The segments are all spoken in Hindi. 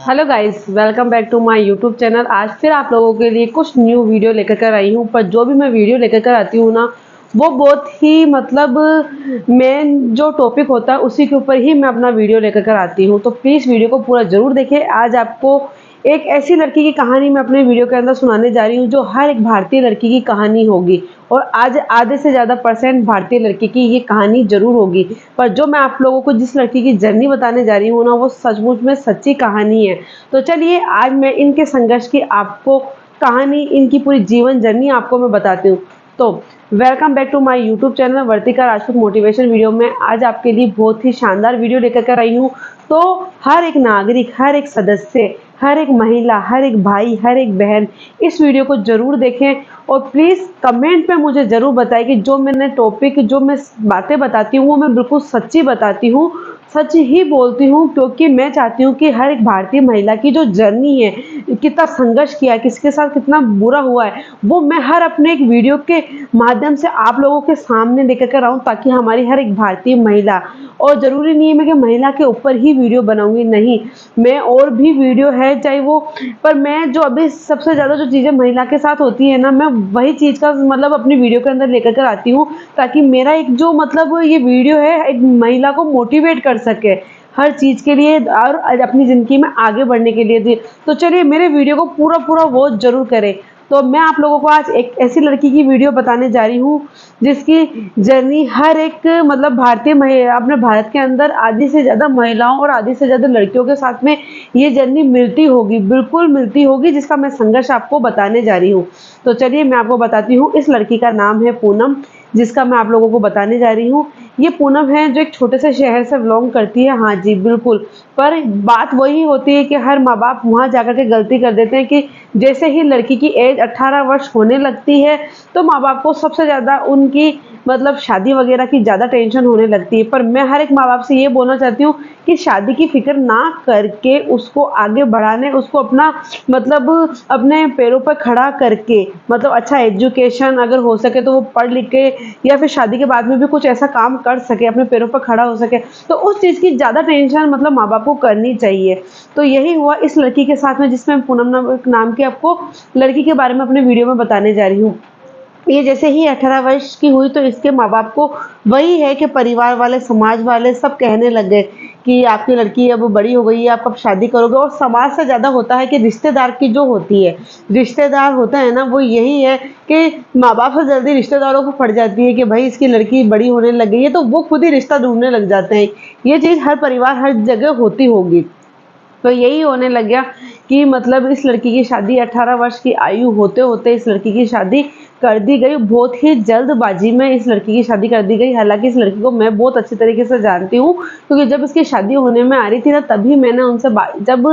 Hello guys, welcome back to my YouTube channel. आज फिर आप लोगों के लिए कुछ न्यू वीडियो लेकर कर आई हूँ। पर जो भी मैं वीडियो लेकर कर आती हूँ ना, वो बहुत ही मतलब मेन जो टॉपिक होता है उसी के ऊपर ही मैं अपना वीडियो लेकर कर आती हूँ। तो प्लीज़ वीडियो को पूरा ज़रूर देखें। आज आपको एक ऐसी लड़की की कहानी मैं अपने वीडियो के अंदर सुनाने जा रही हूँ जो हर एक भारतीय लड़की की कहानी होगी। और आज आधे से ज़्यादा परसेंट भारतीय लड़की की ये कहानी ज़रूर होगी। पर जो मैं आप लोगों को जिस लड़की की जर्नी बताने जा रही हूँ ना, वो सचमुच में सच्ची कहानी है। तो चलिए आज मैं इनके संघर्ष की आपको कहानी, इनकी पूरी जीवन जर्नी आपको मैं बताती हूँ। तो welcome back to my YouTube channel Vartika Rajput motivation video में आज आपके लिए बहुत ही शानदार वीडियो लेकर कर आई हूँ। तो हर एक नागरिक, हर एक सदस्य, हर एक महिला, हर एक भाई, हर एक बहन इस वीडियो को ज़रूर देखें। और प्लीज़ कमेंट में मुझे ज़रूर बताएं कि जो मैंने टॉपिक, जो मैं बातें बताती हूँ वो मैं बिल्कुल सच्ची बताती हूँ, सच ही बोलती हूँ। क्योंकि मैं चाहती हूँ कि हर एक भारतीय महिला की जो जर्नी है, कितना संघर्ष किया है, किसके साथ कितना बुरा हुआ है, वो मैं हर अपने एक वीडियो के माध्यम से आप लोगों के सामने लेकर कर आऊँ, ताकि हमारी हर एक भारतीय महिला, और ज़रूरी नहीं है मैं कि महिला के ऊपर ही वीडियो बनाऊंगी, नहीं, मैं और भी वीडियो है चाहे वो, पर मैं जो अभी सबसे ज़्यादा जो चीज़ें महिला के साथ होती है ना, मैं वही चीज़ का मतलब अपनी वीडियो के अंदर लेकर कर आती हूँ, ताकि मेरा एक जो मतलब ये वीडियो है एक महिला को मोटिवेट कर सके हर चीज़ के लिए और अपनी ज़िंदगी में आगे बढ़ने के लिए भी। तो चलिए मेरे वीडियो को पूरा पूरा वॉच ज़रूर करें। तो मैं आप लोगों को आज एक ऐसी लड़की की वीडियो बताने जा रही हूँ जिसकी जर्नी हर एक मतलब भारतीय महिला, अपने भारत के अंदर आधी से ज़्यादा महिलाओं और आधी से ज़्यादा लड़कियों के साथ में ये जर्नी मिलती होगी, बिल्कुल मिलती होगी, जिसका मैं संघर्ष आपको बताने जा रही हूँ। तो चलिए मैं आपको बताती हूँ। इस लड़की का नाम है पूनम, जिसका मैं आप लोगों को बताने जा रही हूँ। ये पूनम है जो एक छोटे से शहर से बिलोंग करती है। हाँ जी, बिल्कुल। पर बात वही होती है कि हर माँ बाप वहाँ जाकर के गलती कर देते हैं कि जैसे ही लड़की की एज 18 वर्ष होने लगती है तो माँ बाप को सबसे ज़्यादा उनकी मतलब शादी वगैरह की ज़्यादा टेंशन होने लगती है। पर मैं हर एक माँ बाप से ये बोलना चाहती हूँ कि शादी की फिक्र ना करके उसको आगे बढ़ाने, उसको अपना मतलब अपने पैरों पर खड़ा करके, मतलब अच्छा एजुकेशन अगर हो सके तो वो पढ़ लिख के या फिर शादी के बाद में भी कुछ ऐसा काम कर सके, अपने पैरों पर खड़ा हो सके, तो उस चीज़ की ज़्यादा टेंशन मतलब माँ बाप को करनी चाहिए। तो यही हुआ इस लड़की के साथ में, जिसमें पूनम नाम की आपको लड़की के बारे में अपने वीडियो में बताने जा रही हूँ। ये जैसे ही 18 वर्ष की हुई तो इसके माँ बाप को वही है कि परिवार वाले, समाज वाले सब कहने लग गए कि आपकी लड़की अब बड़ी हो गई है, आप अब शादी करोगे। और समाज से ज़्यादा होता है कि रिश्तेदार की जो होती है, रिश्तेदार होता है ना, वो यही है कि माँ बाप से जल्दी रिश्तेदारों को पड़ जाती है कि भाई इसकी लड़की बड़ी होने लग गई है, तो वो खुद ही रिश्ता ढूंढने लग जाते हैं। ये चीज़ हर परिवार, हर जगह होती होगी। तो यही होने लग गया कि मतलब इस लड़की की शादी 18 वर्ष की आयु होते होते इस लड़की की शादी कर दी गई। बहुत ही जल्दबाजी में इस लड़की की शादी कर दी गई। हालांकि इस लड़की को मैं बहुत अच्छी तरीके से जानती हूँ, क्योंकि जब इसकी शादी होने में आ रही थी ना, तभी मैंने उनसे जब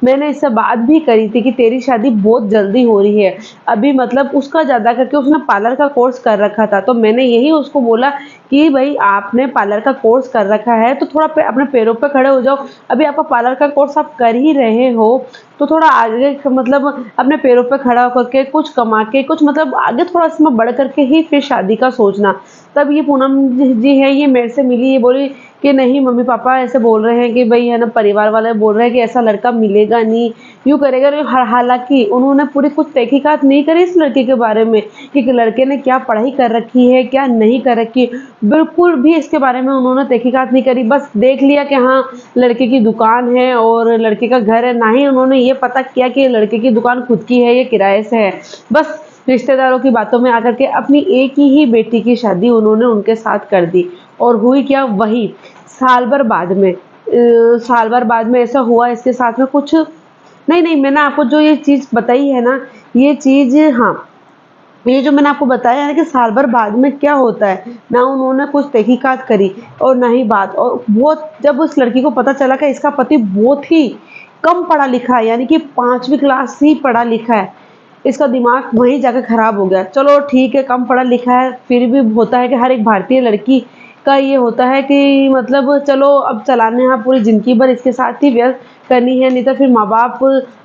मैंने इससे बात भी करी थी कि तेरी शादी बहुत जल्दी हो रही है अभी, मतलब उसका ज़्यादा करके उसने पार्लर का कोर्स कर रखा था। तो मैंने यही उसको बोला कि भाई आपने पार्लर का कोर्स कर रखा है तो थोड़ा अपने पैरों पे खड़े हो जाओ। अभी आपका पार्लर का कोर्स आप कर ही रहे हो तो थोड़ा आगे मतलब अपने पैरों पे खड़ा होकर के कुछ कमा के कुछ मतलब आगे थोड़ा इसमें बढ़ करके ही फिर शादी का सोचना। तब ये पूनम जी है, ये मेरे से मिली, ये बोली कि नहीं मम्मी पापा ऐसे बोल रहे हैं कि भाई है ना, परिवार वाले बोल रहे हैं कि ऐसा लड़का मिलेगा नहीं, यूँ करेगा नहीं। हालांकि उन्होंने पूरी कुछ तहकीकात नहीं करी इस लड़के के बारे में कि लड़के ने क्या पढ़ाई कर रखी है, क्या नहीं कर रखी, बिल्कुल भी इसके बारे में उन्होंने तहकीकात नहीं करी। बस देख लिया कि हाँ लड़के की दुकान है और लड़के का घर है, ना ही उन्होंने ये पता किया कि लड़के की दुकान खुद की है या किराए से है। बस रिश्तेदारों की बातों में आकर के अपनी एक ही बेटी की शादी उन्होंने उनके साथ कर दी। और हुई क्या, वही साल भर बाद में साल भर बाद में ऐसा हुआ इसके साथ में कुछ नहीं, नहीं, मैंने आपको जो ये चीज़ बताई है ना, ये चीज़, हाँ, ये जो मैंने आपको बताया है ना कि साल भर बाद में क्या होता है, ना उन्होंने कुछ तहकीकात करी और ना ही बात। और बहुत जब उस लड़की को पता चला कि इसका पति बहुत ही कम पढ़ा लिखा है, यानी कि 5वीं क्लास ही पढ़ा लिखा है, इसका दिमाग वहीं जाकर खराब हो गया। चलो ठीक है, कम पढ़ा लिखा है, फिर भी होता है कि हर एक भारतीय लड़की का ये होता है कि मतलब चलो अब चलाने हैं, पूरी ज़िंदगी भर इसके साथ ही व्यस्त करनी है, नहीं तो फिर माँ बाप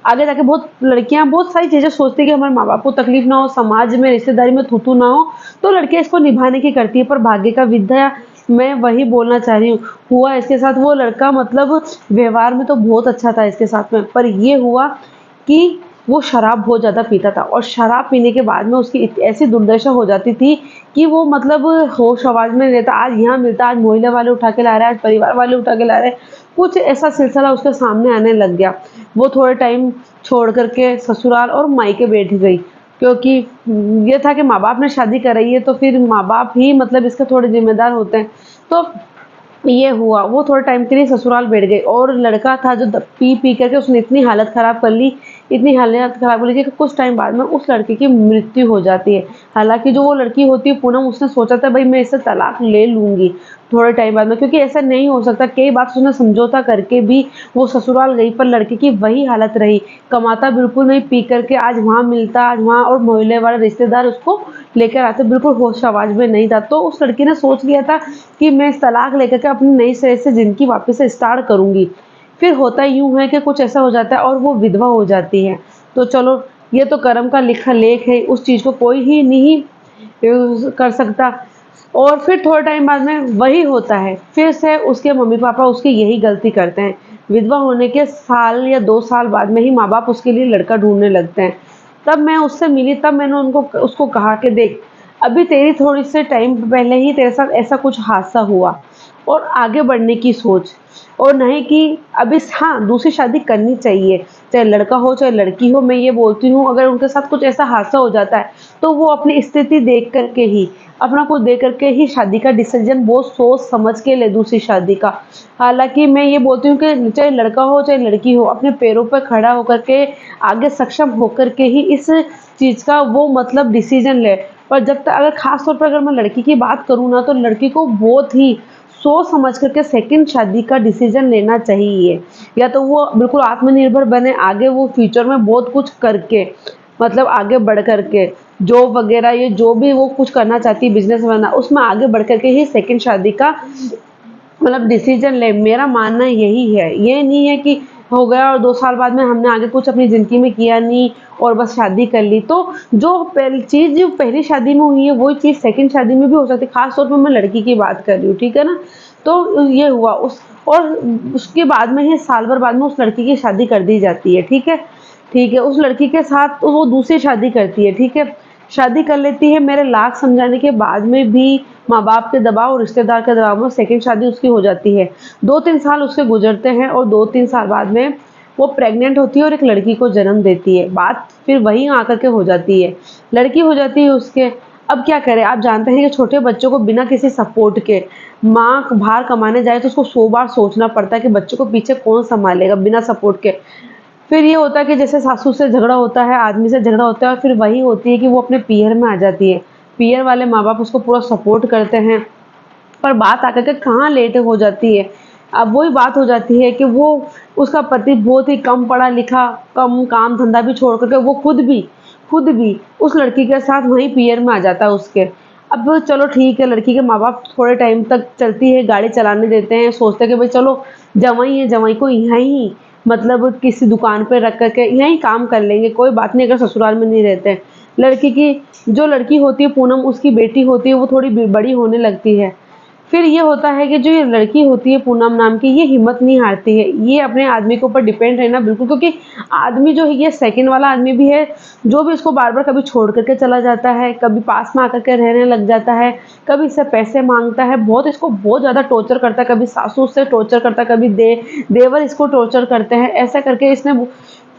आगे जाके, बहुत लड़कियां बहुत सारी चीज़ें सोचती है कि हमारे माँ बाप को तकलीफ ना हो, समाज में रिश्तेदारी में थू ना हो, तो लड़कियां इसको निभाने की करती है। पर भाग्य का मैं वही बोलना चाह रही हूँ। हुआ इसके साथ, वो लड़का मतलब व्यवहार में तो बहुत अच्छा था इसके साथ में, पर ये हुआ कि वो शराब बहुत ज़्यादा पीता था और शराब पीने के बाद में उसकी ऐसी दुर्दशा हो जाती थी कि वो मतलब होश आवाज़ में नहीं रहता। आज यहाँ मिलता, आज मोहल्ले वाले उठा के ला रहे हैं, आज परिवार वाले उठा के ला रहे हैं। कुछ ऐसा सिलसिला उसके सामने आने लग गया। वो थोड़े टाइम छोड़ कर के ससुराल और मायके बैठ गई, क्योंकि ये था कि माँ-बाप ने शादी कराई है तो फिर माँ-बाप ही मतलब इसके थोड़े ज़िम्मेदार होते हैं। तो ये हुआ, वो थोड़े टाइम के लिए ससुराल बैठ गई और लड़का था जो पी करके उसने इतनी हालत ख़राब कर ली, इतनी हालत ख़राब कर ली कि कुछ टाइम बाद में उस लड़के की मृत्यु हो जाती है। हालाँकि जो वो लड़की होती है पूनम, उसने सोचा था भई मैं इससे तलाक ले लूँगी थोड़े टाइम बाद में, क्योंकि ऐसा नहीं हो सकता। कई बार उसने समझौता करके भी वो ससुराल गई, पर लड़के की वही हालत रही, कमाता बिल्कुल नहीं, पी कर के आज वहाँ मिलता, आज वहाँ, और मोहल्ले वाले रिश्तेदार उसको लेकर आते, बिल्कुल होश-आवाज़ में नहीं था। तो उस लड़की ने सोच लिया था कि मैं इस तलाक लेकर के अपनी नई सिरे से ज़िंदगी वापस से स्टार्ट करूँगी। फिर होता यूँ है कि कुछ ऐसा हो जाता है और वो विधवा हो जाती है। तो चलो, ये तो कर्म का लिखा लेख है, उस चीज़ को कोई ही नहीं कर सकता। और फिर थोड़े टाइम बाद में वही होता है, फिर से उसके मम्मी-पापा उसकी यही गलती करते हैं। विधवा होने के साल या 2 साल बाद में ही माँ-बाप उसके लिए लड़का ढूँढने लगते हैं। तब मैं उससे मिली, तब मैंने उसको कहा कि देख, अभी तेरी थोड़ी से टाइम पहले ही तेरे साथ ऐसा कुछ हादसा हुआ और आगे बढ़ने की सोच, और नहीं कि अभी हाँ, दूसरी शादी करनी चाहिए, चाहे लड़का हो चाहे लड़की हो। मैं ये बोलती हूँ, अगर उनके साथ कुछ ऐसा हादसा हो जाता है तो वो अपनी स्थिति देख कर के ही, अपना कुछ देख कर के ही शादी का डिसीजन बहुत सोच समझ के ले दूसरी शादी का। हालाँकि मैं ये बोलती हूँ कि चाहे लड़का हो चाहे लड़की हो, अपने पैरों पर खड़ा होकर के, आगे सक्षम होकर के ही इस चीज़ का वो मतलब डिसीजन ले। पर जब तक, अगर ख़ास तौर पर अगर मैं लड़की की बात करूँ ना, तो लड़की को बहुत ही सोच समझ कर के सेकंड शादी का डिसीजन लेना चाहिए। या तो वो बिल्कुल आत्मनिर्भर बने, आगे वो फ्यूचर में बहुत कुछ करके, मतलब आगे बढ़ कर के जॉब वगैरह, ये जो भी वो कुछ करना चाहती है, बिज़नेस वगैरह, उसमें आगे बढ़ कर के ही सेकंड शादी का मतलब डिसीजन ले। मेरा मानना यही है। ये नहीं है कि हो गया और 2 साल बाद में हमने आगे कुछ अपनी ज़िंदगी में किया नहीं और बस शादी कर ली। तो जो पहली चीज़ जो पहली शादी में हुई है, वही चीज़ सेकंड शादी में भी हो सकती है। ख़ास तौर पे मैं लड़की की बात कर रही हूँ, ठीक है ना? तो ये हुआ उस, और उसके बाद में ही साल भर बाद में उस लड़की की शादी कर दी जाती है, ठीक है? ठीक है, उस लड़की के साथ तो वो दूसरी शादी करती है, ठीक है? शादी कर लेती है, मेरे लाख समझाने के बाद में भी माँ-बाप के दबाव और रिश्तेदार के दबाव में सेकंड शादी उसकी हो जाती है। 2-3 साल उसके गुज़रते हैं और 2-3 साल बाद में वो प्रेग्नेंट होती है और एक लड़की को जन्म देती है। बात फिर वहीं आकर के हो जाती है। लड़की हो जाती है उसके। अब क्या करें? आप जानते हैं कि छोटे बच्चों को बिना किसी सपोर्ट के, माँ बाहर कमाने जाए तो उसको 100 बार सोचना पड़ता है कि बच्चों को पीछे कौन सँभालेगा बिना सपोर्ट के। फिर ये होता है कि जैसे सासू से झगड़ा होता है, आदमी से झगड़ा होता है, और फिर वही होती है कि वो अपने पीहर में आ जाती है। पीहर वाले माँ-बाप उसको पूरा सपोर्ट करते हैं, पर बात आकर के कहाँ लेट हो जाती है। अब वही बात हो जाती है कि वो, उसका पति बहुत ही कम पढ़ा-लिखा, कम काम-धंधा भी छोड़ कर के वो खुद भी उस लड़की के साथ वहीं पीहर में आ जाता है उसके। अब चलो ठीक है, लड़की के माँ-बाप थोड़े टाइम तक चलती है, गाड़ी चलाने देते हैं, सोचते हैं कि भई चलो जवाई है, जवाई को यहीं मतलब किसी दुकान पे रख कर के यहीं काम कर लेंगे, कोई बात नहीं, अगर ससुराल में नहीं रहते हैं। लड़की की, जो लड़की होती है पूनम, उसकी बेटी होती है, वो थोड़ी बड़ी होने लगती है। फिर ये होता है कि जो ये लड़की होती है पूनम नाम की, ये हिम्मत नहीं हारती है। ये अपने आदमी के ऊपर डिपेंड रहना बिल्कुल, क्योंकि आदमी जो है, ये सेकंड वाला आदमी भी है, जो भी इसको बार-बार कभी छोड़ कर के चला जाता है, कभी पास में आकर के रहने लग जाता है, कभी इससे पैसे माँगता है, बहुत इसको बहुत ज़्यादा टॉर्चर करता है, कभी सासू से टॉर्चर करता है, कभी देवर इसको टॉर्चर करते हैं। ऐसा करके इसने,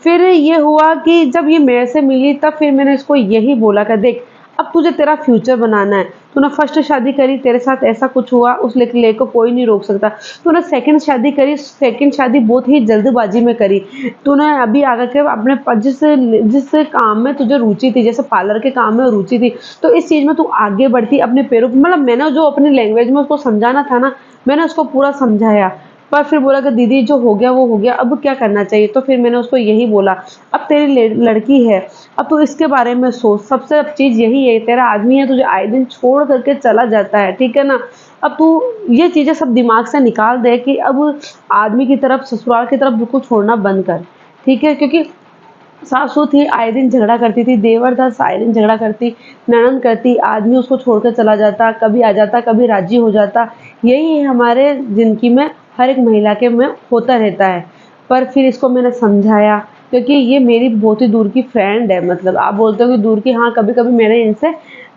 फिर ये हुआ कि जब ये मेरे से मिली, तब फिर मैंने इसको यही बोला कि देख, अब तुझे तेरा फ्यूचर बनाना है। तूने फर्स्ट शादी करी, तेरे साथ ऐसा कुछ हुआ, उस ले को कोई नहीं रोक सकता। तूने सेकंड शादी करी, सेकंड शादी बहुत ही जल्दबाजी में करी। तूने अभी आकर के अपने जिस जिस काम में तुझे रुचि थी, जैसे पार्लर के काम में रुचि थी, तो इस चीज़ में तू आगे बढ़ती अपने पैरों पे, मतलब मैंने जो अपनी लैंग्वेज में उसको समझाना था ना, मैंने उसको पूरा समझाया। पर फिर बोला कि दीदी जो हो गया वो हो गया, अब क्या करना चाहिए? तो फिर मैंने उसको यही बोला, अब तेरी लड़की है, अब तू इसके बारे में सोच। सबसे अब चीज़ यही है, तेरा आदमी है, तुझे आए दिन छोड़ करके चला जाता है, ठीक है ना? अब तू ये चीज़ें सब दिमाग से निकाल दे कि अब आदमी की तरफ, ससुराल की तरफ बिल्कुल छोड़ना बंद कर, ठीक है? क्योंकि सासू थी, आए दिन झगड़ा करती थी, देवर था, आए दिन झगड़ा करती, ननद करती, आदमी उसको छोड़कर चला जाता, कभी आ जाता, कभी राज़ी हो जाता। यही है हमारे ज़िंदगी में हर एक महिला के में होता रहता है। पर फिर इसको मैंने समझाया, क्योंकि ये मेरी बहुत ही दूर की फ्रेंड है, मतलब आप बोलते हो कि दूर की, हाँ, कभी-कभी मैंने इनसे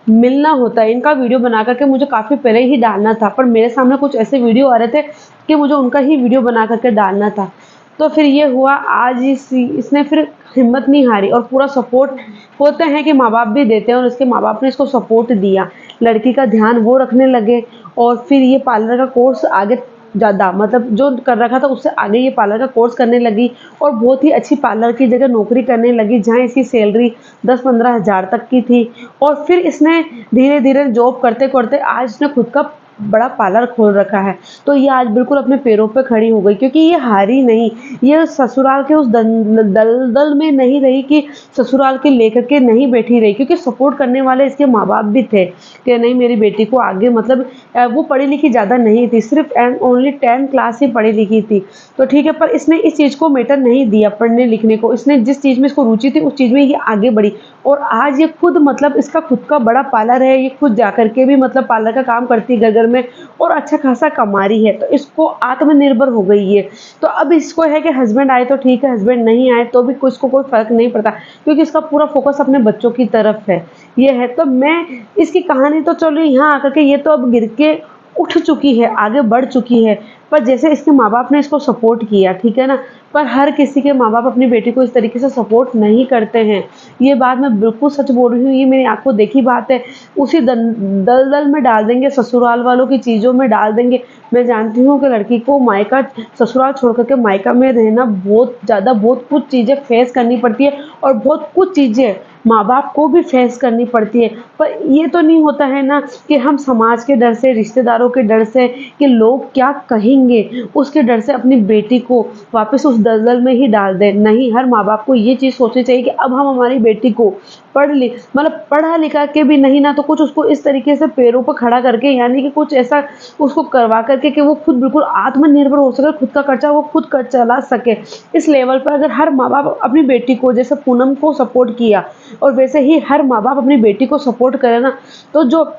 मिलना होता है। इनका वीडियो बना कर के मुझे काफ़ी पहले ही डालना था, पर मेरे सामने कुछ ऐसे वीडियो आ रहे थे कि मुझे उनका ही वीडियो बना कर के डालना था। तो फिर ये हुआ, आज इसने फिर हिम्मत नहीं हारी और पूरा सपोर्ट, होते हैं कि माँ-बाप भी देते हैं और इसके माँ-बाप ने इसको सपोर्ट दिया। लड़की का ध्यान वो रखने लगे और फिर ये पार्लर का कोर्स आगे ज़्यादा, मतलब जो कर रखा था उससे आगे ये पार्लर का कोर्स करने लगी और बहुत ही अच्छी पार्लर की जगह नौकरी करने लगी, जहाँ इसकी सैलरी 10-15 हज़ार तक की थी। और फिर इसने धीरे-धीरे जॉब करते-करते आज इसने खुद का बड़ा पार्लर खोल रखा है। तो ये आज बिल्कुल अपने पैरों पे खड़ी हो गई, क्योंकि ये हारी नहीं। ये ससुराल के उस दलदल में नहीं रही कि ससुराल के लेकर के नहीं बैठी रही, क्योंकि सपोर्ट करने वाले इसके माँ-बाप भी थे कि नहीं, मेरी बेटी को आगे, मतलब वो पढ़ी लिखी ज़्यादा नहीं थी, सिर्फ एंड ओनली 10 क्लास ही पढ़ी लिखी थी। तो ठीक है, पर इसने इस चीज़ को मैटर नहीं दिया पढ़ने लिखने को। इसने जिस चीज़ में इसको रुचि थी उस चीज़ में ये आगे बढ़ी और आज ये खुद, मतलब इसका खुद का बड़ा पार्लर है। ये खुद जाकर के भी, मतलब पार्लर का काम करती है घर-घर में और अच्छा खासा कमा रही है। तो इसको आत्मनिर्भर हो गई है। तो अब इसको है कि हस्बैंड आए तो ठीक है, हस्बैंड नहीं आए तो भी इसको कोई फ़र्क नहीं पड़ता, क्योंकि इसका पूरा फ़ोकस अपने बच्चों की तरफ है। ये है, तो मैं इसकी कहानी तो चलो यहाँ आकर के ये तो अब गिर के उठ चुकी है, आगे बढ़ चुकी है। पर जैसे इसके माँ-बाप ने इसको सपोर्ट किया, ठीक है ना? पर हर किसी के माँ-बाप अपनी बेटी को इस तरीके से सपोर्ट नहीं करते हैं। ये बात मैं बिल्कुल सच बोल रही हूँ, ये मेरी आँखों देखी बात है। उसी दलदल में डाल देंगे, ससुराल वालों की चीज़ों में डाल देंगे। मैं जानती हूँ कि लड़की को मायका, ससुराल छोड़ कर के मायका में रहना बहुत ज़्यादा, बहुत कुछ चीज़ें फेस करनी पड़ती है और बहुत कुछ चीज़ें माँ-बाप को भी फेस करनी पड़ती है। पर ये तो नहीं होता है ना कि हम समाज के डर से, रिश्तेदारों के डर से कि लोग क्या कहेंगे, उसके डर से अपनी बेटी को वापस उस दलदल में ही डाल दें। नहीं, हर माँ-बाप को ये चीज़ सोचनी चाहिए कि अब हम हमारी बेटी को मतलब पढ़ा लिखा के भी नहीं ना, तो कुछ उसको इस तरीके से पैरों पर खड़ा करके, यानी कि कुछ ऐसा उसको करवा कर के कि वो खुद बिल्कुल आत्मनिर्भर हो सके, खुद का खर्चा वो खुद कर चला सके। इस लेवल पर अगर हर माँ-बाप अपनी बेटी को, जैसे पूनम को सपोर्ट किया और वैसे ही हर माँ-बाप अपनी बेटी को सपोर्ट करे ना, तो जो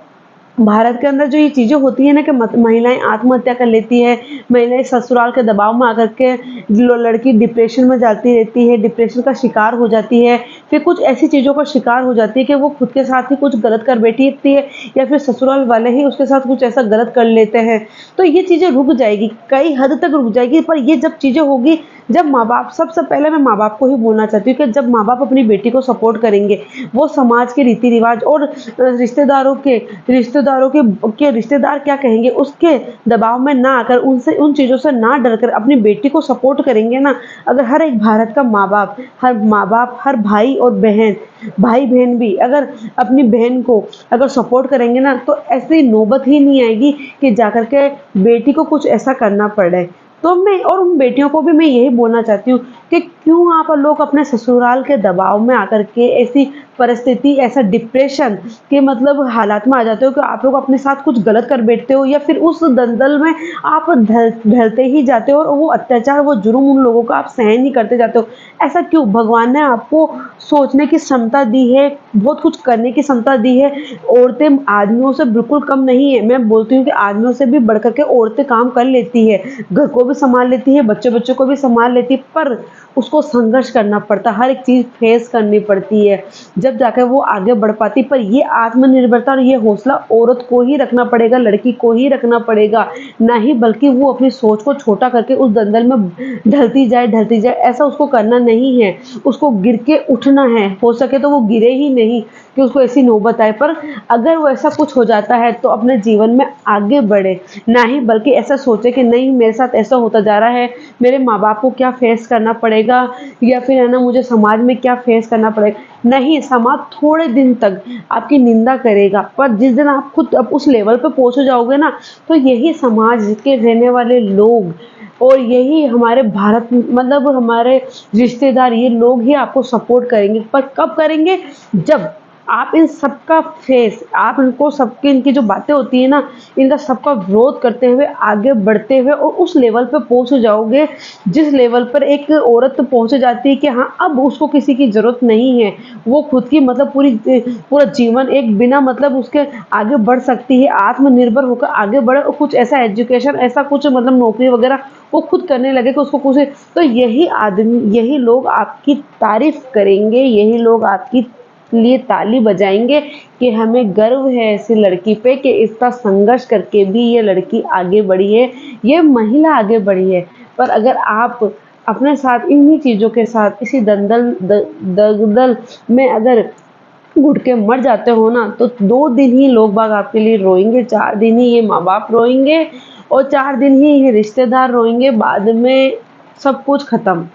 भारत के अंदर जो ये चीज़ें होती हैं ना कि महिलाएं आत्महत्या कर लेती है, महिलाएं ससुराल के दबाव में आकर के, लड़की डिप्रेशन में जाती रहती है, डिप्रेशन का शिकार हो जाती है, फिर कुछ ऐसी चीज़ों का शिकार हो जाती है कि वो खुद के साथ ही कुछ गलत कर बैठी रहती है या फिर ससुराल वाले ही उसके साथ कुछ ऐसा गलत कर लेते हैं। तो ये चीज़ें रुक जाएगी, कई हद तक रुक जाएगी, पर ये जब चीज़ें होगी, जब माँ बाप, सबसे पहले मैं माँ बाप को ही बोलना चाहती हूँ कि जब माँ बाप अपनी बेटी को सपोर्ट करेंगे, वो समाज के रीति रिवाज और रिश्तेदारों के रिश्तेदार क्या कहेंगे उसके दबाव में ना आकर, उनसे, उन चीज़ों से ना डरकर अपनी बेटी को सपोर्ट करेंगे ना, अगर हर एक भारत का माँ बाप, हर भाई और बहन, भाई बहन भी अगर अपनी बहन को अगर सपोर्ट करेंगे ना, तो ऐसी नौबत ही नहीं आएगी कि जाकर के बेटी को कुछ ऐसा करना पड़े। तो मैं और उन बेटियों को भी मैं यही बोलना चाहती हूँ कि क्यों आप लोग अपने ससुराल के दबाव में आकर के ऐसी परिस्थिति, ऐसा डिप्रेशन के मतलब हालात में आ जाते हो कि आप लोग अपने साथ कुछ गलत कर बैठते हो या फिर उस दलदल में आप ढलते ही जाते हो और वो अत्याचार, वो जुर्म उन लोगों का आप सहन ही करते जाते हो। ऐसा क्यों? भगवान ने आपको सोचने की क्षमता दी है, बहुत कुछ करने की क्षमता दी है। औरतें आदमियों से बिल्कुल कम नहीं है, मैं बोलती हूँ कि आदमियों से भी बढ़कर के औरतें काम कर लेती है, घर को भी संभाल लेती है, बच्चों को भी संभाल लेती है, पर उसको संघर्ष करना पड़ता है, हर एक चीज़ फेस करनी पड़ती है, जब जाकर वो आगे बढ़ पाती। पर ये आत्मनिर्भरता और ये हौसला औरत को ही रखना पड़ेगा, लड़की को ही रखना पड़ेगा, ना ही बल्कि वो अपनी सोच को छोटा करके उस दलदल में ढलती जाए, ऐसा उसको करना नहीं है। उसको गिर के उठना है, हो सके तो वो गिरे ही नहीं कि उसको ऐसी नौबत आए। पर अगर वो ऐसा कुछ हो जाता है तो अपने जीवन में आगे बढ़े, ना ही बल्कि ऐसा सोचे कि नहीं, मेरे साथ ऐसा होता जा रहा है, मेरे माँ बाप को क्या फेस करना पड़ेगा या फिर है ना मुझे समाज में क्या फेस करना पड़ेगा। नहीं, समाज थोड़े दिन तक आपकी निंदा करेगा, पर जिस दिन आप खुद अब उस लेवल पे पहुंच जाओगे ना, तो यही समाज के रहने वाले लोग और यही हमारे भारत, मतलब हमारे रिश्तेदार, ये लोग ही आपको सपोर्ट करेंगे। पर कब करेंगे? जब आप इन सबका फेस, आप इनको सबकी इनकी जो बातें होती है ना, इनका सबका विरोध करते हुए आगे बढ़ते हुए और उस लेवल पे पहुंच जाओगे जिस लेवल पर एक औरत पहुंच जाती है कि हाँ अब उसको किसी की जरूरत नहीं है, वो खुद की मतलब पूरा जीवन एक बिना मतलब उसके आगे बढ़ सकती है, आत्मनिर्भर होकर आगे बढ़े और कुछ ऐसा एजुकेशन ऐसा कुछ मतलब नौकरी वगैरह वो खुद करने लगे कि उसको कुछ। तो यही आदमी, यही लोग आपकी तारीफ करेंगे, यही लोग आपकी लिए ताली बजाएंगे कि हमें गर्व है ऐसी लड़की पे कि इतना संघर्ष करके भी ये लड़की आगे बढ़ी है, ये महिला आगे बढ़ी है। पर अगर आप अपने साथ इन्हीं चीज़ों के साथ इसी दलदल में अगर घुट के मर जाते हो ना, तो 2 दिन ही लोग बाग आपके लिए रोएंगे, 4 दिन ही ये माँ बाप रोएंगे और 4 दिन ही ये रिश्तेदार रोएंगे, बाद में सब कुछ खत्म।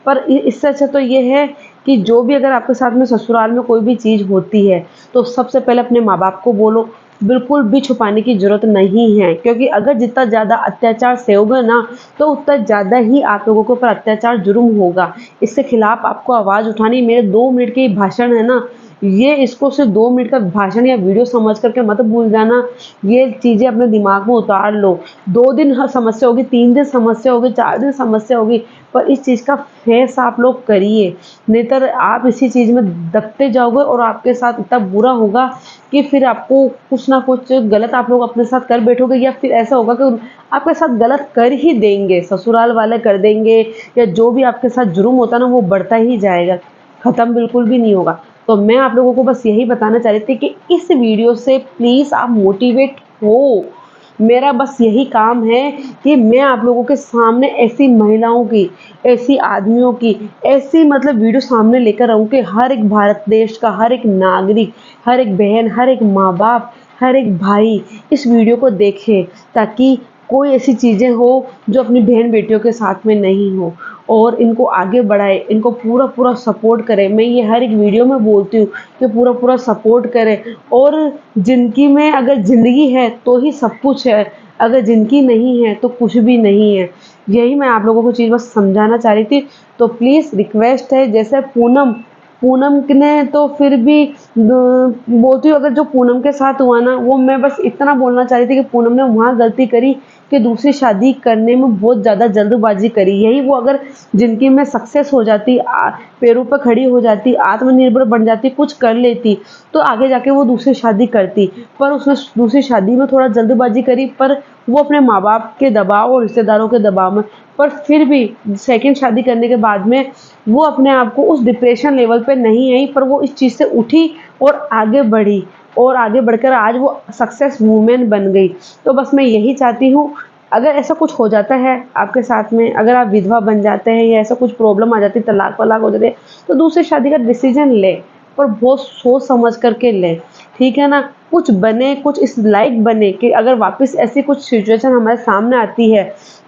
पर इससे अच्छा तो ये है कि जो भी अगर आपके साथ में ससुराल में कोई भी चीज़ होती है तो सबसे पहले अपने माँ बाप को बोलो, बिल्कुल भी छुपाने की ज़रूरत नहीं है, क्योंकि अगर जितना ज़्यादा अत्याचार सहोगे ना तो उतना ज़्यादा ही आप लोगों के ऊपर अत्याचार जुर्म होगा। इसके खिलाफ आपको आवाज़ उठानी। मेरे 2 मिनट के भाषण है ना, ये इसको सिर्फ 2 मिनट का भाषण या वीडियो समझ करके मत भूल जाना, ये चीज़ें अपने दिमाग में उतार लो। 2 दिन हर समस्या होगी, 3 दिन समस्या होगी, 4 दिन समस्या होगी, पर इस चीज़ का फेस आप लोग करिए, नहीं तो आप इसी चीज़ में दबते जाओगे और आपके साथ इतना बुरा होगा कि फिर आपको कुछ ना कुछ गलत आप लोग अपने साथ कर बैठोगे, या फिर ऐसा होगा कि आपके साथ गलत कर ही देंगे, ससुराल वाले कर देंगे, या जो भी आपके साथ जुर्म होता है ना वो बढ़ता ही जाएगा, ख़त्म बिल्कुल भी नहीं होगा। तो मैं आप लोगों को बस यही बताना चाह रही थी कि इस वीडियो से प्लीज़ आप मोटिवेट हो। मेरा बस यही काम है कि मैं आप लोगों के सामने ऐसी महिलाओं की, ऐसी आदमियों की, ऐसी मतलब वीडियो सामने लेकर आऊँ कि हर एक भारत देश का हर एक नागरिक, हर एक बहन, हर एक माँ-बाप, हर एक भाई इस वीडियो को देखे, ताकि कोई ऐसी चीज़ें हो जो अपनी बहन बेटियों के साथ में नहीं हो, और इनको आगे बढ़ाए, इनको पूरा-पूरा सपोर्ट करें। मैं ये हर एक वीडियो में बोलती हूँ कि पूरा-पूरा सपोर्ट करें, और ज़िंदगी में अगर ज़िंदगी है तो ही सब कुछ है, अगर ज़िंदगी नहीं है तो कुछ भी नहीं है। यही मैं आप लोगों को चीज़ बस समझाना चाह रही थी। तो प्लीज़ रिक्वेस्ट है, जैसे पूनम पूनम ने तो फिर भी बोलती हूँ, अगर जो पूनम के साथ हुआ ना, वो मैं बस इतना बोलना चाह रही थी कि पूनम ने वहाँ गलती करी कि दूसरी शादी करने में बहुत ज़्यादा जल्दबाजी करी। यही वो अगर ज़िंदगी में सक्सेस हो जाती, पैरों पर खड़ी हो जाती, आत्मनिर्भर बन जाती, कुछ कर लेती, तो आगे जाके वो दूसरी शादी करती। पर उसने दूसरी शादी में थोड़ा जल्दबाजी करी, पर वो अपने माँ बाप के दबाव और रिश्तेदारों के दबाव में, पर फिर भी सेकंड शादी करने के बाद में वो अपने आप को उस डिप्रेशन लेवल पे नहीं आई, पर वो इस चीज़ से उठी और आगे बढ़ी, और आगे बढ़कर आज वो सक्सेस वूमेन बन गई। तो बस मैं यही चाहती हूँ, अगर ऐसा कुछ हो जाता है आपके साथ में, अगर आप विधवा बन जाते हैं या ऐसा कुछ प्रॉब्लम आ जाती है, तलाक-वलाक हो जाती है, तो दूसरी शादी का डिसीज़न लें, पर बहुत सोच समझ कर के लें, ठीक है ना? कुछ बने, कुछ इस लायक बने कि अगर वापस ऐसी कुछ सिचुएशन हमारे सामने आती है,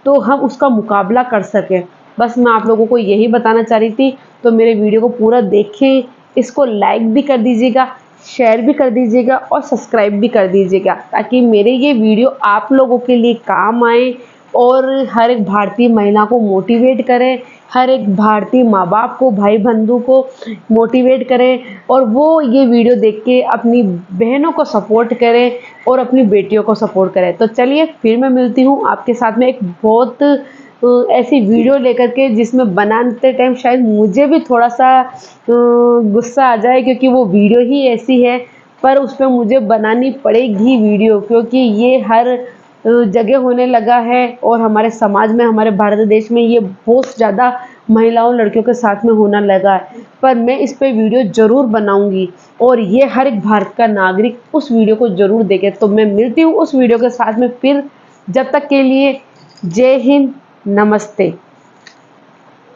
तो हम उसका मुकाबला कर सकें। बस मैं आप लोगों को यही बताना चाह रही थी। तो मेरे वीडियो को पूरा देखें, इसको लाइक भी कर दीजिएगा, शेयर भी कर दीजिएगा और सब्सक्राइब भी कर दीजिएगा, ताकि मेरे ये वीडियो आप लोगों के लिए काम आए और हर एक भारतीय महिला को मोटिवेट करें, हर एक भारतीय माँ बाप को, भाई बंधु को मोटिवेट करें, और वो ये वीडियो देख के अपनी बहनों को सपोर्ट करें और अपनी बेटियों को सपोर्ट करें। तो चलिए फिर मैं मिलती हूँ आपके साथ में एक बहुत ऐसी वीडियो लेकर के जिसमें बनाते टाइम शायद मुझे भी थोड़ा सा गुस्सा आ जाए, क्योंकि वो वीडियो ही ऐसी है, पर उस पे मुझे बनानी पड़ेगी वीडियो, क्योंकि ये हर जगह होने लगा है, और हमारे समाज में, हमारे भारत देश में ये बहुत ज़्यादा महिलाओं लड़कियों के साथ में होना लगा है। पर मैं इस पे वीडियो ज़रूर बनाऊंगी, और ये हर एक भारत का नागरिक उस वीडियो को ज़रूर देखे। तो मैं मिलती हूँ उस वीडियो के साथ में फिर, जब तक के लिए जय हिंद, नमस्ते।